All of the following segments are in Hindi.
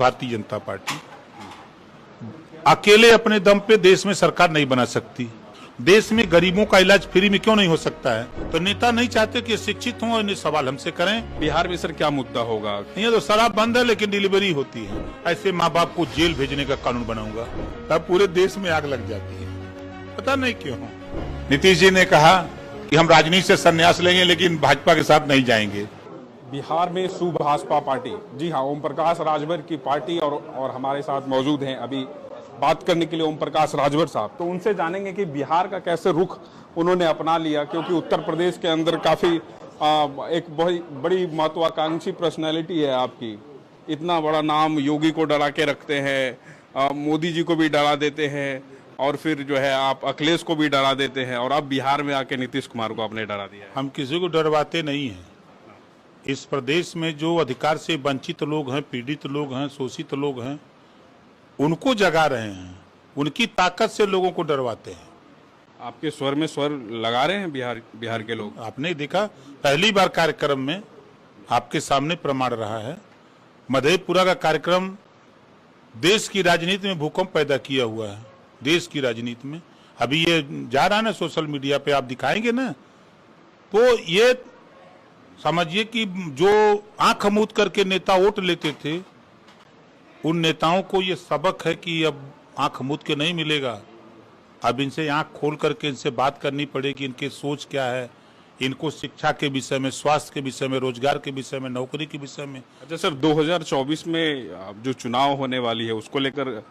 भारतीय जनता पार्टी अकेले अपने दम पे देश में सरकार नहीं बना सकती। देश में गरीबों का इलाज फ्री में क्यों नहीं हो सकता है? तो नेता नहीं चाहते कि शिक्षित हों और इन्हें सवाल हमसे करें। बिहार में सर क्या मुद्दा होगा? ये तो शराब बंद है लेकिन डिलीवरी होती है। ऐसे माँ बाप को जेल भेजने का कानून बनाऊंगा, तब पूरे देश में आग लग जाती है। पता नहीं क्यों। नीतीश जी ने कहा कि हम राजनीति से संन्यास लेंगे लेकिन भाजपा के साथ नहीं जाएंगे। बिहार में सुभाजपा पार्टी, जी हाँ, ओम प्रकाश राजभर की पार्टी और हमारे साथ मौजूद हैं अभी बात करने के लिए ओम प्रकाश राजभर साहब। तो उनसे जानेंगे कि बिहार का कैसे रुख उन्होंने अपना लिया, क्योंकि उत्तर प्रदेश के अंदर काफी एक बहुत बड़ी महत्वाकांक्षी पर्सनैलिटी है आपकी। इतना बड़ा नाम, योगी को डरा के रखते हैं, मोदी जी को भी डरा देते हैं और फिर जो है आप अखिलेश को भी डरा देते हैं, और अब बिहार में आके नीतीश कुमार को आपने डरा दिया है। हम किसी को डरवाते नहीं हैं। इस प्रदेश में जो अधिकार से वंचित लोग हैं, पीड़ित लोग हैं, शोषित लोग हैं, उनको जगा रहे हैं। उनकी ताकत से लोगों को डरवाते हैं। आपके स्वर में स्वर लगा रहे हैं बिहार के लोग। आपने देखा, पहली बार कार्यक्रम में आपके सामने प्रमाण रहा है। मधेपुरा का कार्यक्रम देश की राजनीति में भूकंप पैदा किया हुआ है। देश की राजनीति में अभी ये जा रहा है ना, सोशल मीडिया पे आप दिखाएंगे ना, तो ये समझिए कि जो आंख मूंद करके नेता वोट लेते थे, उन नेताओं को ये सबक है कि अब आंख मूंद के नहीं मिलेगा। अब इनसे आंख खोल करके इनसे बात करनी पड़ेगी। इनकी सोच क्या है, इनको शिक्षा के विषय में, स्वास्थ्य के विषय में, रोजगार के विषय में, नौकरी के विषय में। अच्छा सर, 2024 में जो चुनाव होने वाली है उसको लेकर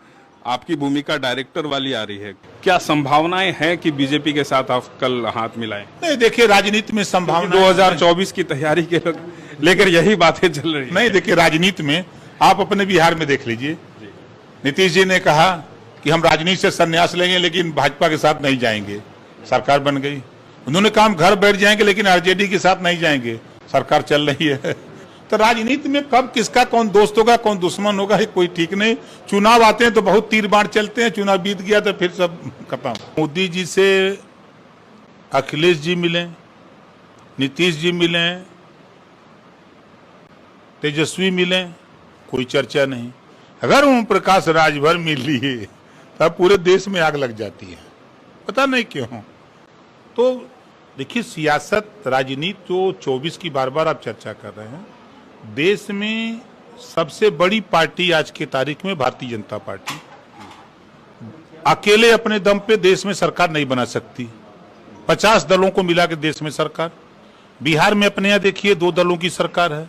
आपकी भूमिका डायरेक्टर वाली आ रही है। क्या संभावनाएं हैं कि बीजेपी के साथ आप कल हाथ मिलाएं? नहीं, देखिए, राजनीति में संभावना 2024 की तैयारी के लेकर यही बातें चल रही है। नहीं, देखिए, राजनीति में आप अपने बिहार में देख लीजिए। नीतीश जी ने कहा कि हम राजनीति से संन्यास लेंगे लेकिन भाजपा के साथ नहीं जाएंगे। सरकार बन गई। उन्होंने कहा हम घर बैठ जाएंगे लेकिन आरजेडी के साथ नहीं जाएंगे। सरकार चल रही है। तो राजनीति में कब किसका कौन दोस्त होगा, कौन दुश्मन होगा, कोई ठीक नहीं। चुनाव आते हैं तो बहुत तीर बाढ़ चलते हैं, चुनाव बीत गया तो फिर सब खत्म। मोदी जी से अखिलेश जी मिले, नीतीश जी मिले, तेजस्वी मिले, कोई चर्चा नहीं। अगर ओम प्रकाश राजभर मिल लिए तब पूरे देश में आग लग जाती है। पता नहीं क्यों। तो देखिए, सियासत, राजनीति जो 24 की बार बार आप चर्चा कर रहे हैं, देश में सबसे बड़ी पार्टी आज की तारीख में भारतीय जनता पार्टी अकेले अपने दम पे देश में सरकार नहीं बना सकती। 50 दलों को मिला के देश में सरकार। बिहार में अपने यहाँ देखिए 2 दलों की सरकार है,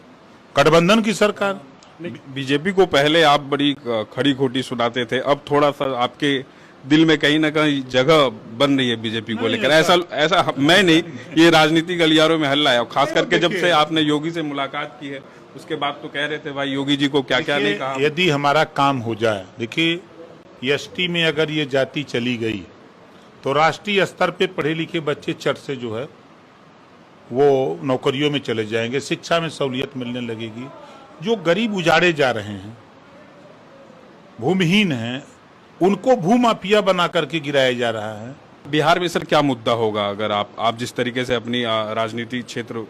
गठबंधन की सरकार। बीजेपी को पहले आप बड़ी खड़ी खोटी सुनाते थे, अब थोड़ा सा आपके दिल में कहीं ना कहीं जगह बन रही है बीजेपी को लेकर। ऐसा मैं नहीं, ये राजनीतिक गलियारों में हल्ला है। खास करके जब से आपने योगी से मुलाकात की है उसके बाद तो कह रहे थे भाई योगी जी को क्या क्या नहीं कहा। यदि हमारा काम हो जाए, देखिए, एसटी में अगर ये जाति चली गई तो राष्ट्रीय स्तर पे पढ़े लिखे बच्चे चट से जो है वो नौकरियों में चले जाएंगे, शिक्षा में सहूलियत मिलने लगेगी। जो गरीब उजाड़े जा रहे हैं, भूमिहीन हैं, उनको भूमाफिया बना करके गिराया जा रहा है। बिहार में सर क्या मुद्दा होगा अगर आप जिस तरीके से अपनी राजनीति क्षेत्र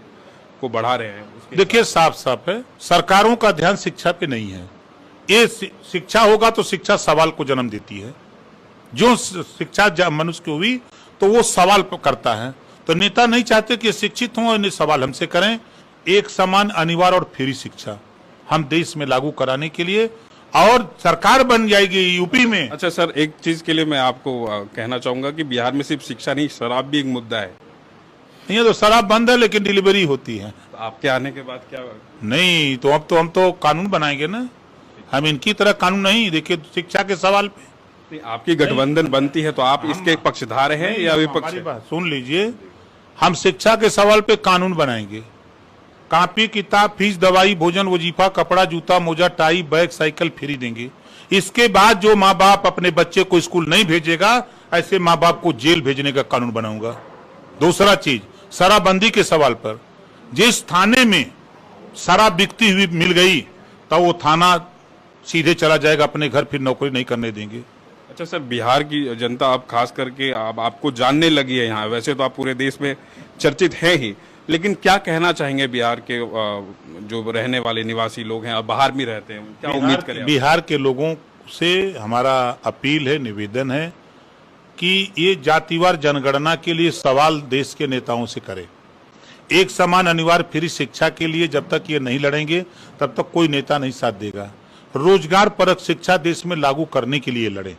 को बढ़ा रहे हैं? देखिए, साफ साफ है, सरकारों का ध्यान शिक्षा पे नहीं है। ये शिक्षा होगा तो शिक्षा सवाल को जन्म देती है। जो शिक्षा मनुष्य की हुई तो वो सवाल करता है। तो नेता नहीं चाहते कि शिक्षित हों और इन्हें सवाल हमसे करें। एक समान, अनिवार्य और फ्री शिक्षा हम देश में लागू कराने के लिए, और सरकार बन जाएगी यूपी में। अच्छा सर, एक चीज के लिए मैं आपको कहना चाहूंगा कि बिहार में सिर्फ शिक्षा नहीं, शराब भी एक मुद्दा है। नहीं, तो शराब बंद है लेकिन डिलीवरी होती है। तो आपके आने के बाद क्या? नहीं, तो अब तो हम तो कानून बनाएंगे ना। हम इनकी तरह कानून नहीं। देखिए, शिक्षा के सवाल पे आपकी गठबंधन बनती है तो आप इसके पक्षधार हैं या विपक्ष? सुन लीजिए, हम शिक्षा के सवाल पे कानून बनाएंगे। कॉपी, किताब, फीस, दवाई, भोजन, वजीफा, कपड़ा, जूता, मोजा, टाई, बैग, साइकिल फ्री देंगे। इसके बाद जो माँ बाप अपने बच्चे को स्कूल नहीं भेजेगा, ऐसे माँ बाप को जेल भेजने का कानून बनाऊंगा। दूसरा चीज, शराबबंदी के सवाल पर, जिस थाने में शराब बिकती हुई मिल गई तो वो थाना सीधे चला जाएगा अपने घर, फिर नौकरी नहीं करने देंगे। अच्छा सर, बिहार की जनता अब खास करके आपको जानने लगी है यहाँ। वैसे तो आप पूरे देश में चर्चित हैं ही, लेकिन क्या कहना चाहेंगे बिहार के जो रहने वाले निवासी लोग हैं और बाहर भी रहते हैं, क्या उम्मीद करें आप? बिहार के लोगों से हमारा अपील है, निवेदन है कि ये जातिवार जनगणना के लिए सवाल देश के नेताओं से करें। एक समान अनिवार्य फ्री शिक्षा के लिए जब तक ये नहीं लड़ेंगे तब तक कोई नेता नहीं साथ देगा। रोजगार परक शिक्षा देश में लागू करने के लिए लड़े।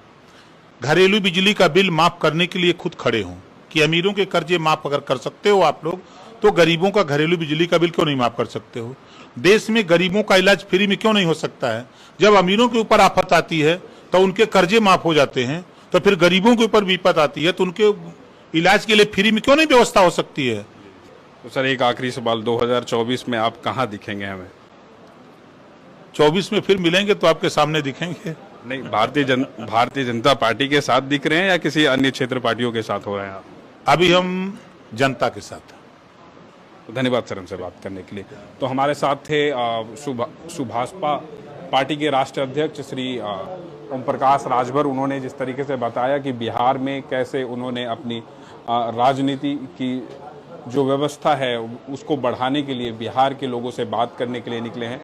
घरेलू बिजली का बिल माफ करने के लिए खुद खड़े हों कि अमीरों के कर्जे माफ अगर कर सकते हो आप लोग तो गरीबों का घरेलू बिजली का बिल क्यों नहीं माफ कर सकते हो। देश में गरीबों का इलाज फ्री में क्यों नहीं हो सकता है। जब अमीरों के ऊपर आफत आती है तो उनके कर्जे माफ हो जाते हैं, तो फिर गरीबों के ऊपर विपत आती है तो उनके इलाज के लिए फ्री में क्यों नहीं व्यवस्था हो सकती है। तो सर एक आखिरी सवाल, 2024 में आप कहाँ दिखेंगे हमें? 24 में फिर मिलेंगे तो आपके सामने दिखेंगे। नहीं, भारतीय जनता पार्टी के साथ दिख रहे हैं या किसी अन्य क्षेत्र पार्टियों के साथ हो रहे हैं आप? अभी हम जनता के साथ। तो धन्यवाद सर हमसे बात करने के लिए। तो हमारे साथ थे सुभाषपा पार्टी के राष्ट्रीय अध्यक्ष श्री ओम प्रकाश राजभर। उन्होंने जिस तरीके से बताया कि बिहार में कैसे उन्होंने अपनी राजनीति की जो व्यवस्था है उसको बढ़ाने के लिए बिहार के लोगों से बात करने के लिए निकले हैं।